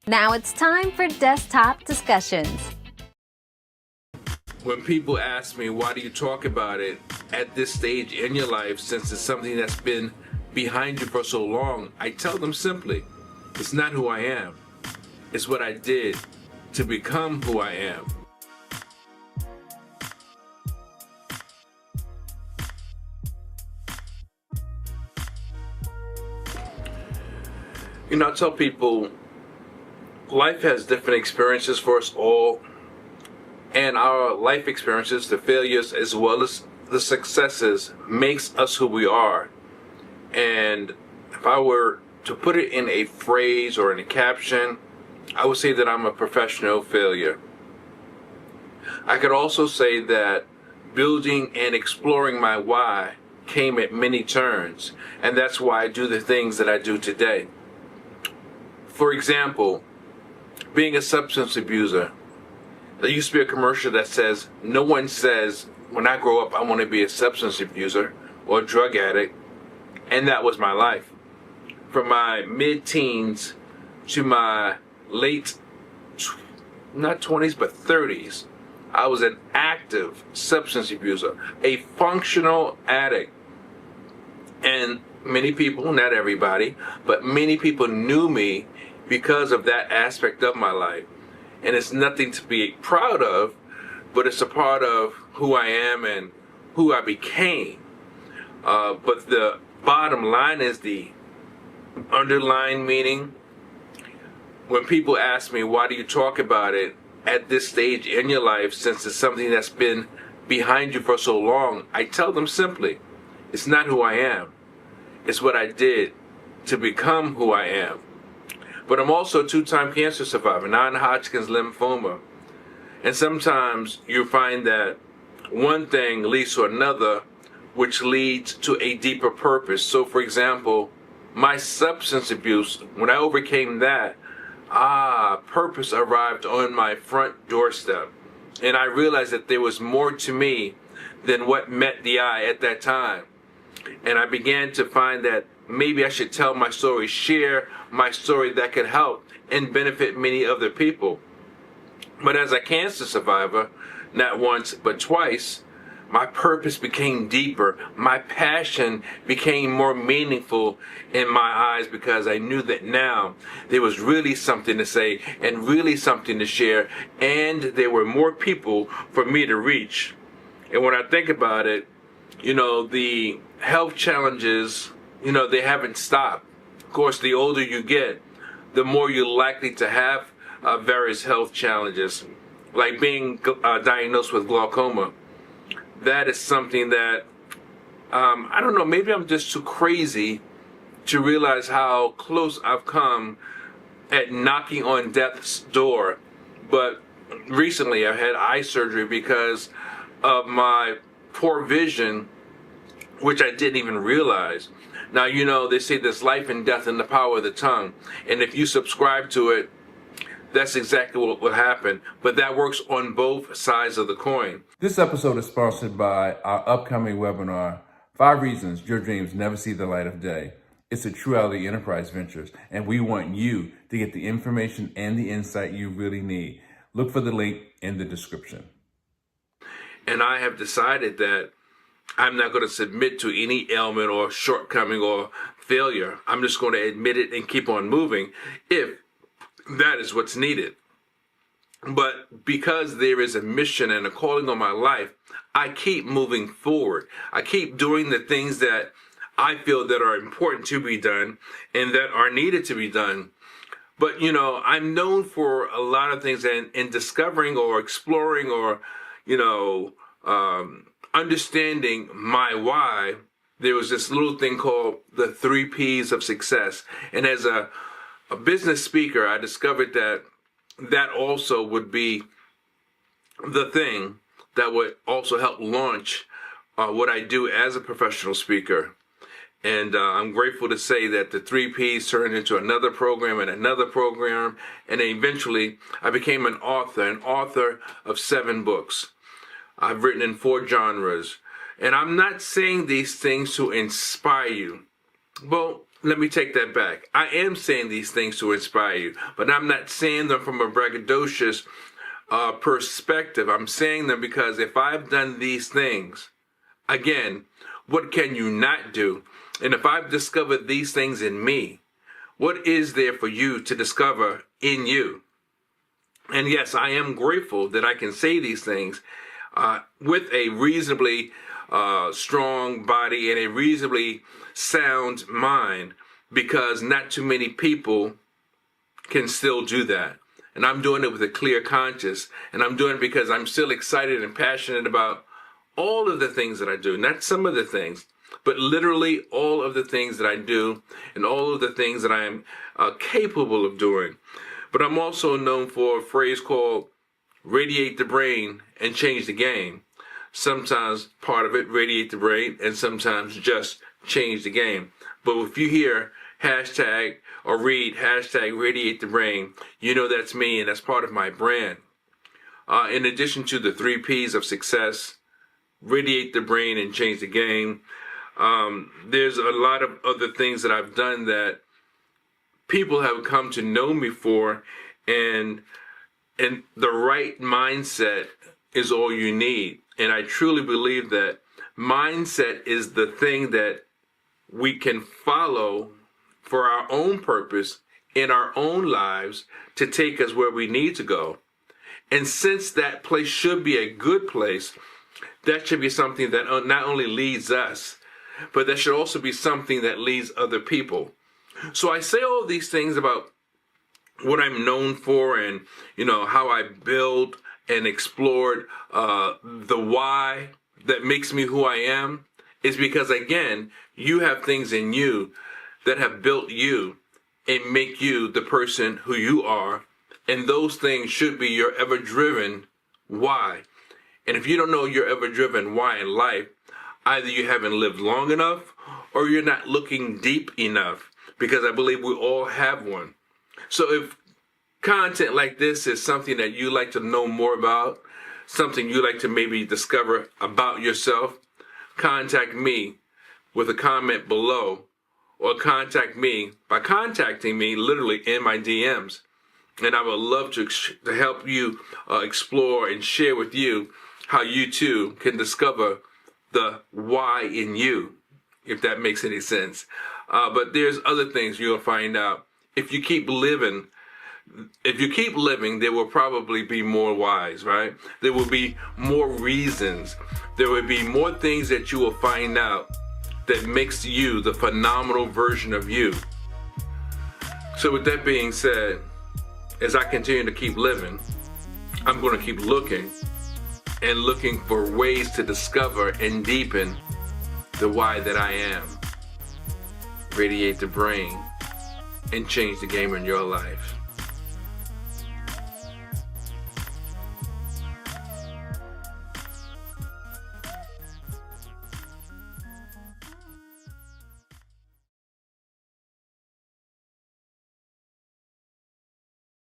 Now it's time for desktop discussions. When people ask me, why do you talk about it at this stage in your life, since it's something that's been behind you for so long, I tell them simply, it's not who I am. It's what I did to become who I am. I tell people life has different experiences for us all, and our life experiences, the failures as well as the successes, makes us who we are. And if I were to put it in a phrase or in a caption, I would say that I'm a professional failure. I could also say that building and exploring my why came at many turns, and that's why I do the things that I do today. For example, being a substance abuser. There used to be a commercial that says, no one says, when I grow up, I want to be a substance abuser or a drug addict. And that was my life. From my mid-teens to my late, not 20s, but 30s, I was an active substance abuser, a functional addict. And many people, not everybody, but many people knew me because of that aspect of my life. And it's nothing to be proud of, but it's a part of who I am and who I became. But the bottom line is the underlying meaning. When people ask me, why do you talk about it at this stage in your life, since it's something that's been behind you for so long, I tell them simply, it's not who I am. It's what I did to become who I am. But I'm also a 2-time cancer survivor, non-Hodgkin's lymphoma. And sometimes you find that one thing leads to another, which leads to a deeper purpose. So, for example, my substance abuse, when I overcame that, purpose arrived on my front doorstep. And I realized that there was more to me than what met the eye at that time. And I began to find that maybe I should tell my story, share my story that could help and benefit many other people. But as a cancer survivor, not once but twice, my purpose became deeper. My passion became more meaningful in my eyes because I knew that now there was really something to say and really something to share, and there were more people for me to reach. And when I think about it, the health challenges, they haven't stopped. Of course, the older you get, the more you're likely to have various health challenges, like being diagnosed with glaucoma. That is something that, I don't know, maybe I'm just too crazy to realize how close I've come at knocking on death's door. But recently I've had eye surgery because of my poor vision, which I didn't even realize. Now, they say there's life and death in the power of the tongue. And if you subscribe to it, that's exactly what will happen. But that works on both sides of the coin. This episode is sponsored by our upcoming webinar, 5 Reasons Your Dreams Never See the Light of Day. It's a True Reality Enterprise Ventures, and we want you to get the information and the insight you really need. Look for the link in the description. And I have decided that I'm not going to submit to any ailment or shortcoming or failure. I'm just going to admit it and keep on moving if that is what's needed. But because there is a mission and a calling on my life, I keep moving forward. I keep doing the things that I feel that are important to be done and that are needed to be done. But, I'm known for a lot of things, and in discovering or exploring or, understanding my why, there was this little thing called the 3 Ps of success. And as a business speaker, I discovered that also would be the thing that would also help launch what I do as a professional speaker. And I'm grateful to say that the 3 Ps turned into another program and another program. And then eventually I became an author of 7 books. I've written in 4 genres. And I'm not saying these things to inspire you. Well, let me take that back. I am saying these things to inspire you, but I'm not saying them from a braggadocious perspective. I'm saying them because if I've done these things, again, what can you not do? And if I've discovered these things in me, what is there for you to discover in you? And yes, I am grateful that I can say these things with a reasonably strong body and a reasonably sound mind, because not too many people can still do that. And I'm doing it with a clear conscience, and I'm doing it because I'm still excited and passionate about all of the things that I do, not some of the things, but literally all of the things that I do and all of the things that I am capable of doing. But I'm also known for a phrase called radiate the brain and change the game. Sometimes part of it, radiate the brain, and sometimes just change the game. But if you hear hashtag or read hashtag radiate the brain, you know that's me, and that's part of my brand. In addition to the 3 P's of success, radiate the brain and change the game, there's a lot of other things that I've done that people have come to know me for, and the right mindset is all you need. And I truly believe that mindset is the thing that we can follow for our own purpose in our own lives to take us where we need to go. And since that place should be a good place, that should be something that not only leads us, but that should also be something that leads other people. So I say all these things about what I'm known for, and how I build and explored the why that makes me who I am, is because, again, you have things in you that have built you and make you the person who you are, and those things should be your ever-driven why. And if you don't know your ever-driven why in life, either you haven't lived long enough or you're not looking deep enough, because I believe we all have one. So if content like this is something that you like to know more about, something you like to maybe discover about yourself, contact me with a comment below, or contact me by contacting me literally in my DMs. And I would love to help you explore and share with you how you too can discover the why in you, if that makes any sense. But there's other things you'll find out. If you keep living, there will probably be more whys, right? There will be more reasons. There will be more things that you will find out that makes you the phenomenal version of you. So with that being said, as I continue to keep living, I'm going to keep looking for ways to discover and deepen the why that I am. Radiate the brain and change the game in your life.